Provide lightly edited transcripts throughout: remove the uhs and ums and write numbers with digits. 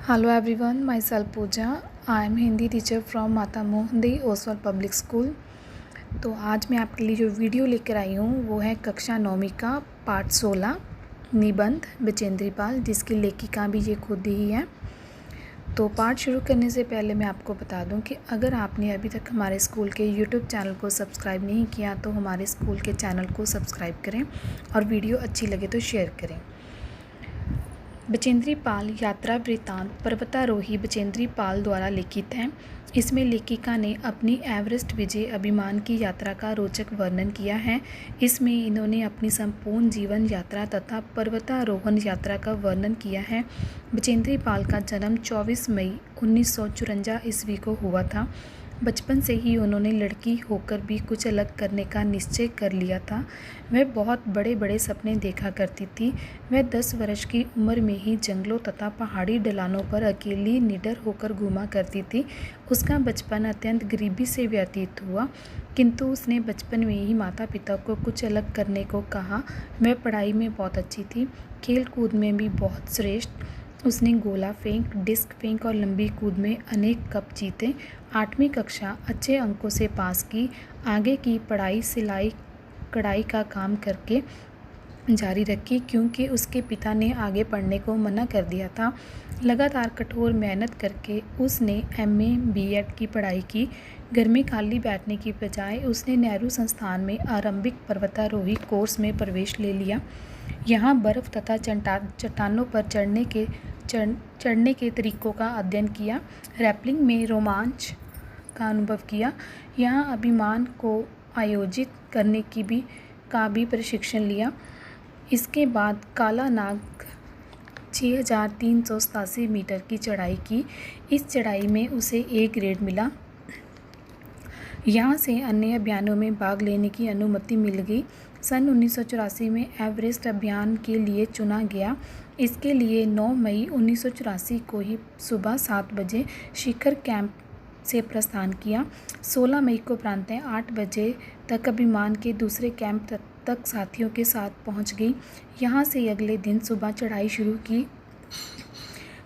Hello everyone, myself Pooja. I am Hindi teacher from माता मोहनदी Oswal public school. तो आज मैं आपके लिए जो वीडियो लेकर आई हूँ वो है कक्षा 9वीं का पाठ 16 निबंध बचेंद्री पाल, जिसकी लेखिका भी ये खुद ही है। तो पाठ शुरू करने से पहले मैं आपको बता दूं कि अगर आपने अभी तक हमारे स्कूल के YouTube चैनल को सब्सक्राइब नहीं किया तो हमारे स्कूल के चैनल को सब्सक्राइब करें और वीडियो अच्छी लगे तो शेयर करें। बचेंद्री पाल यात्रा वृत्तांत पर्वतारोही बचेंद्री पाल द्वारा लिखित है। इसमें लेखिका ने अपनी एवरेस्ट विजय अभिमान की यात्रा का रोचक वर्णन किया है। इसमें इन्होंने अपनी संपूर्ण जीवन यात्रा तथा पर्वतारोहण यात्रा का वर्णन किया है। बचेंद्री पाल का जन्म 24 मई 1954 ईस्वी को हुआ था। बचपन से ही उन्होंने लड़की होकर भी कुछ अलग करने का निश्चय कर लिया था। वह बहुत बड़े बड़े सपने देखा करती थी। वह 10 वर्ष की उम्र में ही जंगलों तथा पहाड़ी ढलानों पर अकेली निडर होकर घूमा करती थी। उसका बचपन अत्यंत गरीबी से व्यतीत हुआ, किंतु उसने बचपन में ही माता पिता को कुछ अलग करने को कहा। वह पढ़ाई में बहुत अच्छी थी, खेल कूद में भी बहुत श्रेष्ठ। उसने गोला फेंक, डिस्क फेंक और लंबी कूद में अनेक कप जीते। 8वीं कक्षा अच्छे अंकों से पास की। आगे की पढ़ाई सिलाई कढ़ाई का काम करके जारी रखी, क्योंकि उसके पिता ने आगे पढ़ने को मना कर दिया था। लगातार कठोर मेहनत करके उसने MA B.Ed की पढ़ाई की। घर में खाली बैठने की बजाय उसने नेहरू संस्थान में आरंभिक पर्वतारोही कोर्स में प्रवेश ले लिया। यहाँ बर्फ़ तथा चट्टानों पर चढ़ने के तरीक़ों का अध्ययन किया। रैपलिंग में रोमांच का अनुभव किया। यहाँ अभिमान को आयोजित करने का भी प्रशिक्षण लिया। इसके बाद काला नाग 6387 मीटर की चढ़ाई की। इस चढ़ाई में उसे A ग्रेड मिला। यहाँ से अन्य अभियानों में भाग लेने की अनुमति मिल गई। सन 1984 में एवरेस्ट अभियान के लिए चुना गया। इसके लिए 9 मई 1984 को ही सुबह 7 बजे शिखर कैंप से प्रस्थान किया। 16 मई को प्रातः 8 बजे तक अभिमान के दूसरे कैंप तक साथियों के साथ पहुंच गई। यहां से अगले दिन सुबह चढ़ाई शुरू की।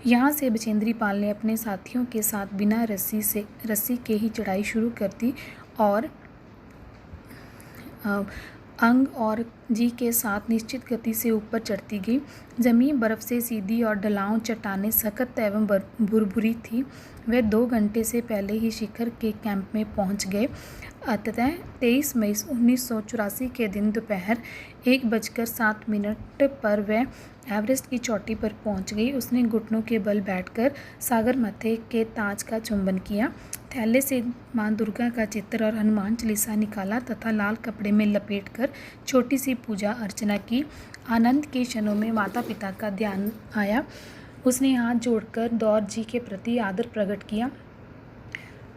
यहाँ से बचेंद्री पाल ने अपने साथियों के साथ बिना रस्सी के ही चढ़ाई शुरू कर दी और अंग और जी के साथ निश्चित गति से ऊपर चढ़ती गई। ज़मीन बर्फ़ से सीधी और ढलान चट्टानें सख्त एवं भुरभुरी थी। वे 2 घंटे से पहले ही शिखर के कैंप में पहुंच गए। अतः 23 मई 1984 के दिन दोपहर 1:07 पर वह एवरेस्ट की चोटी पर पहुंच गई। उसने घुटनों के बल बैठकर सागरमाथे के ताज का चुंबन किया। थैले से माँ दुर्गा का चित्र और हनुमान चालीसा निकाला तथा लाल कपड़े में लपेटकर छोटी सी पूजा अर्चना की। आनंद के क्षणों में माता पिता का ध्यान आया। उसने हाथ जोड़कर दौर जी के प्रति आदर प्रकट किया।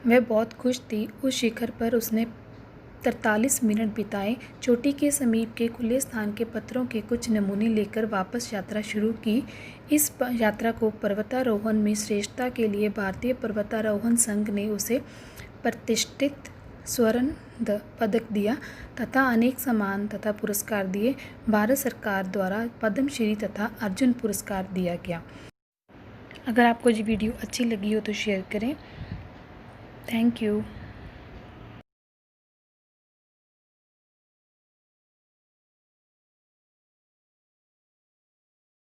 वह बहुत खुश थी। उस शिखर पर उसने 43 मिनट बिताए। चोटी के समीप के खुले स्थान के पत्थरों के कुछ नमूने लेकर वापस यात्रा शुरू की। इस यात्रा को पर्वतारोहण में श्रेष्ठता के लिए भारतीय पर्वतारोहण संघ ने उसे प्रतिष्ठित स्वर्ण पदक दिया तथा अनेक सम्मान तथा पुरस्कार दिए। भारत सरकार द्वारा पद्मश्री तथा अर्जुन पुरस्कार दिया गया। अगर आपको ये वीडियो अच्छी लगी हो तो शेयर करें। Thank you.